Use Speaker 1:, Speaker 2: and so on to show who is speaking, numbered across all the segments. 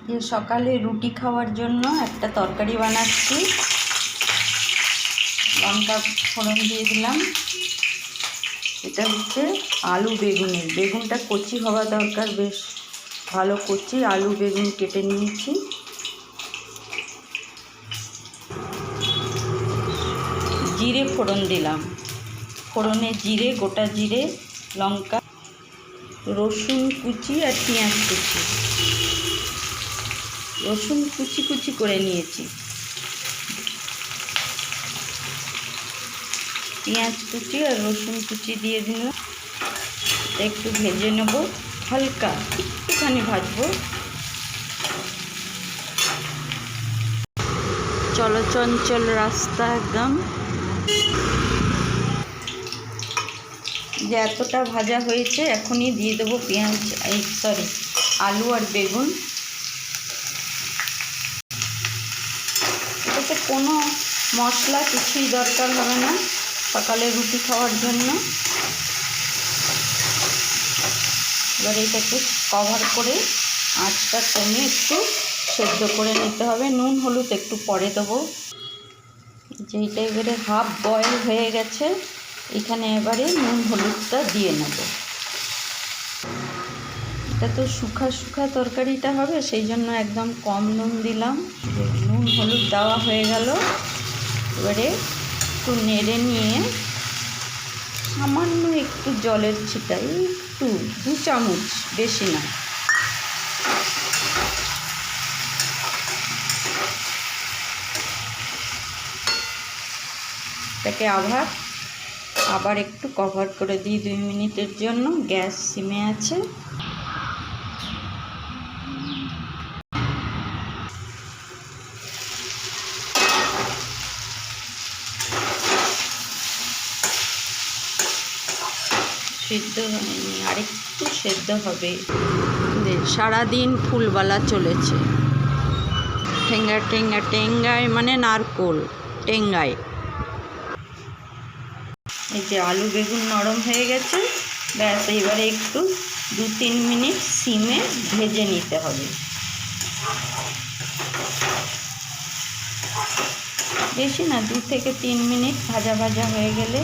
Speaker 1: যে সকালে রুটি খাওয়ার জন্য একটা তরকারি বানাচ্ছি। লঙ্কা ফোড়ন দিয়ে দিলাম। এটা হচ্ছে আলু বেগুনের, বেগুনটা কচি হওয়া দরকার, বেশ ভালো কচি আলু বেগুন কেটে নিয়েছি। জিরে ফোড়ন দিলাম, ফোড়নে জিরে, গোটা জিরে, লঙ্কা, রসুন কুচি আর পেঁয়াজ কুচি। রসুন কুচি কুচি করে নিয়েছি, পেঁয়াজ কুচি আর রসুন কুচি দিয়ে দিলাম। একটু ভেজে নেব, হালকা একটুখানি ভাজবো। চলচঞ্চল রাস্তা একদম। যে এতটা ভাজা হয়েছে, এখনই দিয়ে দেবো পেঁয়াজ, আলু আর বেগুন। এটাতে কোনো মশলা কিছুই দরকার হবে না সকালে রুটি খাওয়ার জন্য। এবার এটাকে কভার করে আঁচটা কমে একটু সেদ্ধ করে নিতে হবে। নুন হলুদ একটু পরে দেবো। যেইটা এবারে হাফ বয়েল হয়ে গেছে, এখানে এবারে নুন হলুদটা দিয়ে নেব। এটা তো শুখা শুখা তরকারিটা হবে, সেই জন্য একদম কম নুন দিলাম। নুন হলুদ দেওয়া হয়ে গেল। এবারে একটু নেড়ে নিয়ে সামান্য একটু জলের ছিটা, একটু 2 চামচ, বেশি না, এটাকে আবার একটু কভার করে দিই 2 মিনিটের জন্য। গ্যাস সিমে আছে। সিদ্ধ হয়নি, আরেকটু সেদ্ধ হবে। সারাদিন ফুলবালা চলেছে। টেঙ্গা টেঙ্গা টেঙ্গায় মানে নারকোল টেঙ্গায়। এই যে আলু বেগুন নরম হয়ে গেছে, ব্যাস এবারে একটু 2-3 মিনিট সিমে ভেজে নিতে হবে। বেশি না, 2 থেকে 3 মিনিট ভাজা ভাজা হয়ে গেলে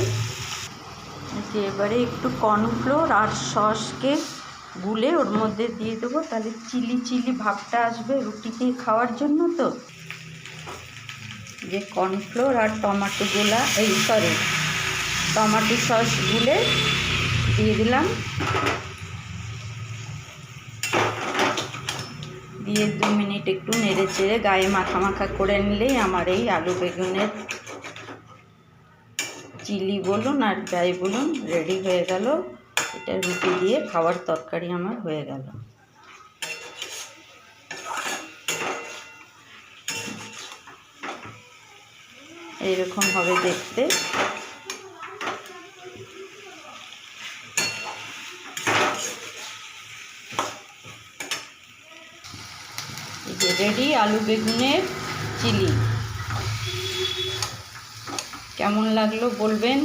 Speaker 1: এবারে একটু কর্নফ্লোর আর সসকে গুলে ওর মধ্যে দিয়ে দেবো, তাহলে চিলি চিলি ভাবটা আসবে রুটিতে খাওয়ার জন্য। তো যে কর্নফ্লোর আর টমেটো গোলা, টমেটো সস গুলে দিয়ে দিলাম। দিয়ে 2 মিনিট একটু নেড়ে চেড়ে গায়ে মাখা মাখা করে নিলেই আমার এই আলু বেগুনের চিলি বলুন আর যাই বলুন রেডি হয়ে গেল। এটা রুটি দিয়ে খাওয়ার তরকারি আমার হয়ে গেল। এইরকম হবে দেখতে। এই যে রেডি আলু বেগুনের চিলি। কেমন লাগলো বলবেন।